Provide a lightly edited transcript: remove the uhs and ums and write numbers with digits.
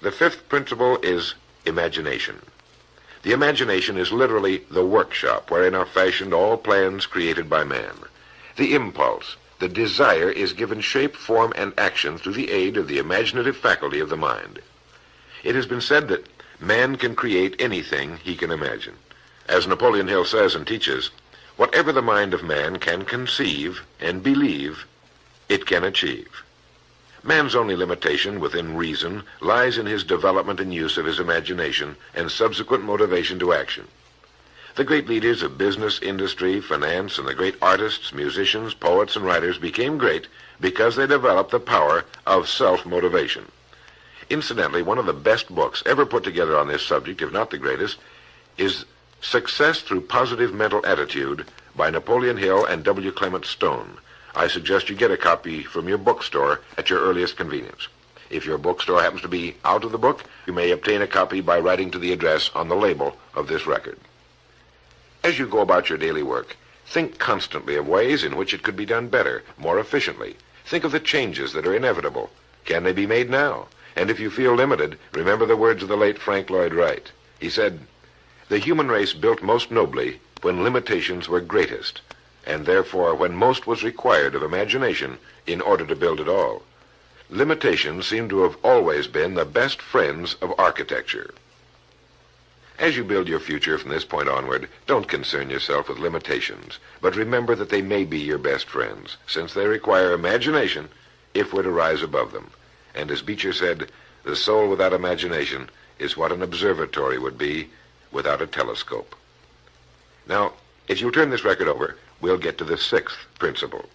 The fifth principle is imagination. The imagination is literally the workshop wherein are fashioned all plans created by man. The impulse, the desire, is given shape, form, and action through the aid of the imaginative faculty of the mind. It has been said that man can create anything he can imagine. As Napoleon Hill says and teaches, whatever the mind of man can conceive and believe, it can achieve. Man's only limitation within reason lies in his development and use of his imagination and subsequent motivation to action. The great leaders of business, industry, finance, and the great artists, musicians, poets, and writers became great because they developed the power of self-motivation. Incidentally, one of the best books ever put together on this subject, if not the greatest, is Success Through Positive Mental Attitude by Napoleon Hill and W. Clement Stone. I suggest you get a copy from your bookstore at your earliest convenience. If your bookstore happens to be out of the book, you may obtain a copy by writing to the address on the label of this record. As you go about your daily work, think constantly of ways in which it could be done better, more efficiently. Think of the changes that are inevitable. Can they be made now? And if you feel limited, remember the words of the late Frank Lloyd Wright. He said, "The human race built most nobly when limitations were greatest, and therefore when most was required of imagination in order to build it all. Limitations seem to have always been the best friends of architecture." As you build your future from this point onward, don't concern yourself with limitations, but remember that they may be your best friends, since they require imagination if we're to rise above them. And as Beecher said, the soul without imagination is what an observatory would be without a telescope. Now, if you'll turn this record over, we'll get to the sixth principle.